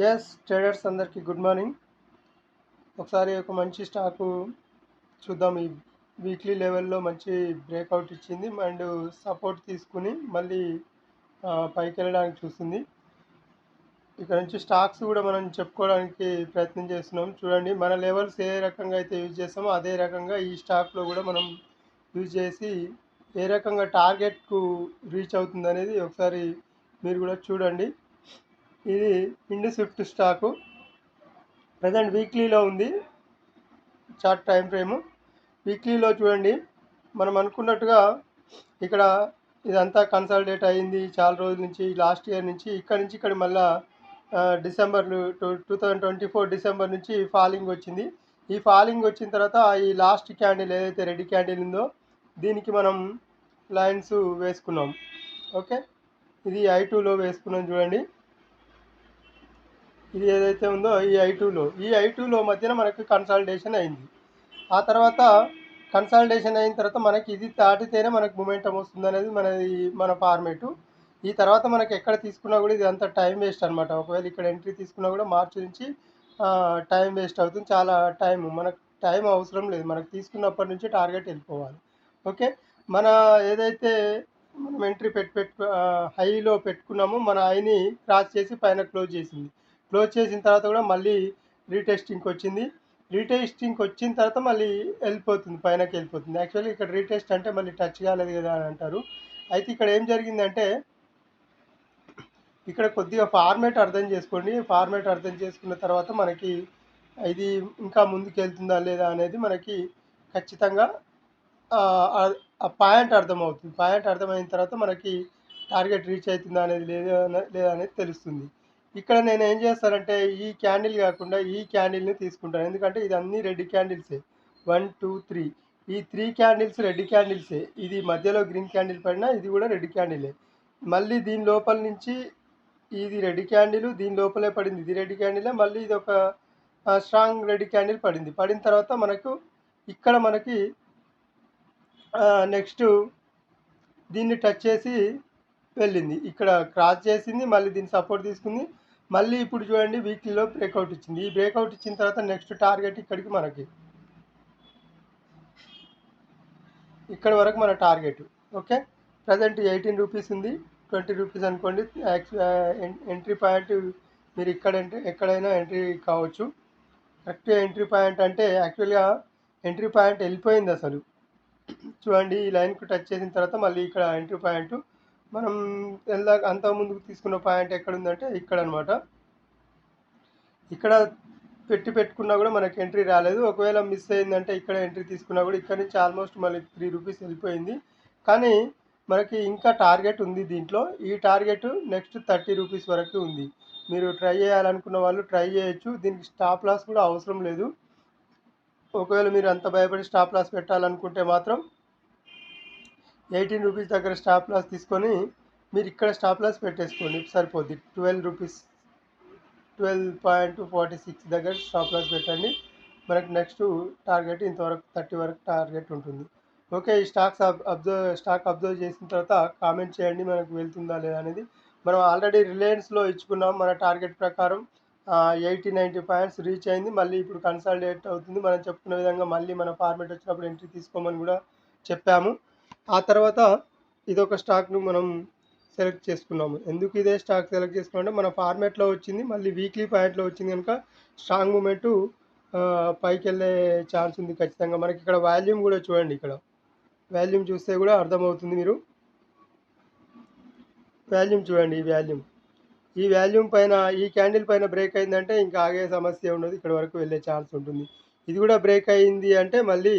Yes traders అందరికీ good morning. ఒకసారి ఒక మంచి స్టాకు చూద్దాం. ఈ వీక్లీ లెవెల్లో మంచి బ్రేక్అవుట్ ఇచ్చింది అండ్ సపోర్ట్ తీసుకుని మళ్ళీ పైకి వెళ్ళడానికి చూస్తుంది. ఇక్కడ నుంచి స్టాక్స్ కూడా మనం చెప్పుకోవడానికి ప్రయత్నం చేస్తున్నాం. చూడండి, మన లెవెల్స్ ఏ రకంగా అయితే యూజ్ చేస్తామో అదే రకంగా ఈ స్టాక్లో కూడా మనం యూజ్ చేసి ఏ రకంగా టార్గెట్కు రీచ్ అవుతుంది అనేది ఒకసారి మీరు కూడా చూడండి. ఇది ఇండి స్విఫ్ట్ స్టాకు ప్రజెంట్ వీక్లీలో ఉంది. చార్ట్ టైం ఫ్రేము వీక్లీలో చూడండి. మనం అనుకున్నట్టుగా ఇక్కడ ఇదంతా కన్సాలిడేట్ అయింది చాలా రోజుల నుంచి, లాస్ట్ ఇయర్ నుంచి. ఇక్కడ మళ్ళా డిసెంబర్ 2024 డిసెంబర్ నుంచి ఫాలింగ్ వచ్చింది. ఈ ఫాలింగ్ వచ్చిన తర్వాత ఈ లాస్ట్ క్యాండిల్ ఏదైతే రెడ్ క్యాండిల్ ఉందో దీనికి మనం లైన్స్ వేసుకున్నాం. ఓకే, ఇది I2లో వేసుకున్నాం. చూడండి, ఇది ఏదైతే ఉందో ఈ I2లో మధ్యన మనకి కన్సాలిడేషన్ అయింది. ఆ తర్వాత కన్సాలిడేషన్ అయిన తర్వాత మనకి ఇది దాటితేనే మనకు మొమెంటం వస్తుంది అనేది మన ఫార్మేటు. ఈ తర్వాత మనకి ఎక్కడ తీసుకున్నా కూడా ఇది అంత టైం వేస్ట్ అనమాట. ఒకవేళ ఇక్కడ ఎంట్రీ తీసుకున్నా కూడా మార్చి నుంచి టైం వేస్ట్ అవుతుంది. చాలా టైం, మనకు టైం అవసరం లేదు. మనకు తీసుకున్నప్పటి నుంచి టార్గెట్ వెళ్ళిపోవాలి. ఓకే, మన ఏదైతే మనం ఎంట్రీ హైలో పెట్టుకున్నామో మన హైని క్రాస్ చేసి పైన క్లోజ్ చేసింది. క్లోజ్ చేసిన తర్వాత కూడా మళ్ళీ రీటెస్టింగ్కి వచ్చింది. రీటెస్టింగ్కి వచ్చిన తర్వాత మళ్ళీ వెళ్ళిపోతుంది, పైనకి వెళ్ళిపోతుంది. యాక్చువల్లీ ఇక్కడ రీటెస్ట్ అంటే మళ్ళీ టచ్ కాలేదు కదా అని అంటారు. అయితే ఇక్కడ ఏం జరిగిందంటే ఇక్కడ కొద్దిగా ఫార్మేట్ అర్థం చేసుకోండి. ఫార్మేట్ అర్థం చేసుకున్న తర్వాత మనకి ఇది ఇంకా ముందుకు వెళ్తుందా లేదా అనేది మనకి ఖచ్చితంగా ఆ పాయింట్ అర్థమవుతుంది. పాయింట్ అర్థమైన తర్వాత మనకి టార్గెట్ రీచ్ అవుతుందా అనేది లేదా అనేది తెలుస్తుంది. ఇక్కడ నేను ఏం చేస్తానంటే ఈ క్యాండిల్ కాకుండా ఈ క్యాండిల్ని తీసుకుంటాను. ఎందుకంటే ఇది అన్ని రెడ్ క్యాండిల్సే. 1 2 3 ఈ 3 క్యాండిల్స్ రెడ్ క్యాండిల్సే. ఇది మధ్యలో గ్రీన్ క్యాండిల్ పడినా ఇది కూడా రెడ్ క్యాండిలే. మళ్ళీ దీని లోపల నుంచి ఇది రెడ్ క్యాండిల్, దీని లోపలే పడింది, ఇది రెడ్ క్యాండిలే. మళ్ళీ ఇది ఒక స్ట్రాంగ్ రెడ్ క్యాండిల్ పడిన తర్వాత ఇక్కడ మనకి నెక్స్ట్ దీన్ని టచ్ చేసి వెళ్ళింది, ఇక్కడ క్రాస్ చేసింది, మళ్ళీ దీన్ని సపోర్ట్ తీసుకుంది. మళ్ళీ ఇప్పుడు చూడండి వీక్లీలో బ్రేక్అవుట్ ఇచ్చింది. ఈ బ్రేక్అవుట్ ఇచ్చిన తర్వాత నెక్స్ట్ టార్గెట్ ఇక్కడికి మనకి ఇక్కడ వరకు మన టార్గెట్. ఓకే, ప్రజెంట్ 18 రూపీస్ ఉంది, 20 రూపీస్ అనుకోండి. ఎంట్రీ పాయింట్ మీరు ఎక్కడైనా ఎంట్రీ కావచ్చు. కరెక్ట్ ఎంట్రీ పాయింట్ అంటే యాక్చువల్గా ఎంట్రీ పాయింట్ వెళ్ళిపోయింది అసలు. చూడండి, ఈ లైన్కు టచ్ చేసిన తర్వాత మళ్ళీ ఇక్కడ ఎంట్రీ పాయింట్ మనం అంత ముందుకు తీసుకున్న పాయింట్ ఎక్కడ ఉందంటే ఇక్కడ అనమాట. ఇక్కడ పెట్టుకున్నా కూడా మనకి ఎంట్రీ రాలేదు. ఒకవేళ మిస్ అయిందంటే ఇక్కడ ఎంట్రీ తీసుకున్నా కూడా ఇక్కడ నుంచి ఆల్మోస్ట్ మళ్ళీ 3 రూపీస్ వెళ్ళిపోయింది. కానీ మనకి ఇంకా టార్గెట్ ఉంది దీంట్లో. ఈ టార్గెట్ నెక్స్ట్ 30 రూపీస్ వరకు ఉంది. మీరు ట్రై చేయాలనుకున్న వాళ్ళు ట్రై చేయొచ్చు. దీనికి స్టాప్ లాస్ కూడా అవసరం లేదు. ఒకవేళ మీరు అంత భయపడి స్టాప్ లాస్ పెట్టాలనుకుంటే మాత్రం 18 రూపీస్ దగ్గర స్టాప్ లాస్ తీసుకొని మీరు ఇక్కడ స్టాప్ లాస్ పెట్టేసుకోండి, సరిపోద్ది. 12 రూపీస్ 12.46 దగ్గర స్టాప్ లాస్ పెట్టండి. మనకు నెక్స్ట్ టార్గెట్ ఇంతవరకు 30 వరకు టార్గెట్ ఉంటుంది. ఓకే, ఈ స్టాక్ అబ్జర్వ్ చేసిన తర్వాత కామెంట్ చేయండి మనకు వెళ్తుందా లేదా అనేది. మనం ఆల్రెడీ రిలయన్స్లో ఇచ్చుకున్నాం. మన టార్గెట్ ప్రకారం 80-90 పాయింట్స్ రీచ్ అయింది. మళ్ళీ ఇప్పుడు కన్సాలిడేట్ అవుతుంది. మనం చెప్పుకున్న విధంగా మళ్ళీ మన ఫార్మేట్ వచ్చినప్పుడు ఎంట్రీ తీసుకోమని కూడా చెప్పాము. ఆ తర్వాత ఇదొక స్టాక్ను మనం సెలెక్ట్ చేసుకున్నాము. ఎందుకు ఇదే స్టాక్ సెలెక్ట్ చేసుకున్నామంటే మన ఫార్మేట్లో వచ్చింది, మళ్ళీ వీక్లీ పాయింట్లో వచ్చింది కనుక స్ట్రాంగ్ మూమెంటు పైకి వెళ్ళే ఛాన్స్ ఉంది ఖచ్చితంగా. మనకి ఇక్కడ వాల్యూమ్ కూడా చూడండి, ఇక్కడ వాల్యూమ్ చూస్తే కూడా అర్థమవుతుంది. మీరు వాల్యూమ్ చూడండి, ఈ వాల్యూమ్ పైన ఈ క్యాండిల్ పైన బ్రేక్ అయిందంటే ఇంకా ఆగే సమస్య ఉండదు, ఇక్కడ వరకు వెళ్ళే ఛాన్స్ ఉంటుంది. ఇది కూడా బ్రేక్ అయింది అంటే మళ్ళీ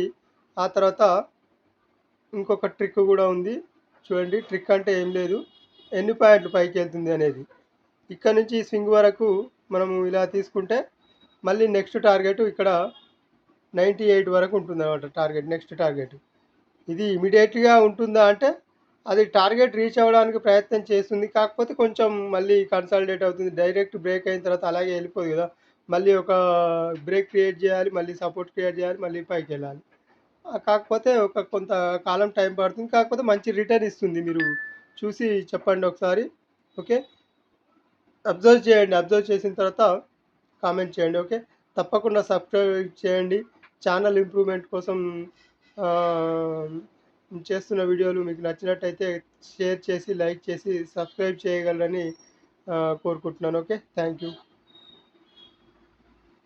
ఆ తర్వాత ఇంకొక ట్రిక్ కూడా ఉంది. చూడండి, ట్రిక్ అంటే ఏం లేదు, ఎన్ని పాయింట్లు పైకి వెళ్తుంది అనేది. ఇక్కడ నుంచి స్వింగ్ వరకు మనము ఇలా తీసుకుంటే మళ్ళీ నెక్స్ట్ టార్గెట్ ఇక్కడ 98 వరకు ఉంటుంది అన్నమాట. నెక్స్ట్ టార్గెట్ ఇది ఇమీడియట్గా ఉంటుందా అంటే అది టార్గెట్ రీచ్ అవ్వడానికి ప్రయత్నం చేస్తుంది. కాకపోతే కొంచెం మళ్ళీ కన్సాలిడేట్ అవుతుంది. డైరెక్ట్ బ్రేక్ అయిన తర్వాత అలాగే వెళ్ళిపోదు కదా, మళ్ళీ ఒక బ్రేక్ క్రియేట్ చేయాలి, మళ్ళీ సపోర్ట్ క్రియేట్ చేయాలి, మళ్ళీ పైకి వెళ్ళాలి. కాకపోతే ఒక కొంత కాలం టైం పడుతుంది. కాకపోతే మంచి రిటర్న్ ఇస్తుంది. మీరు చూసి చెప్పండి ఒకసారి. ఓకే, అబ్జర్వ్ చేయండి. అబ్జర్వ్ చేసిన తర్వాత కామెంట్ చేయండి. ఓకే. తప్పకుండా సబ్స్క్రైబ్ చేయండి. ఛానల్ ఇంప్రూవ్‌మెంట్ కోసం ఆహ్, చేస్తున్న వీడియోలు మీకు నచ్చినట్టయితే షేర్ చేసి, లైక్ చేసి, సబ్స్క్రైబ్ చేయగలరని కోరుకుంటున్నాను. ఓకే. Thank you.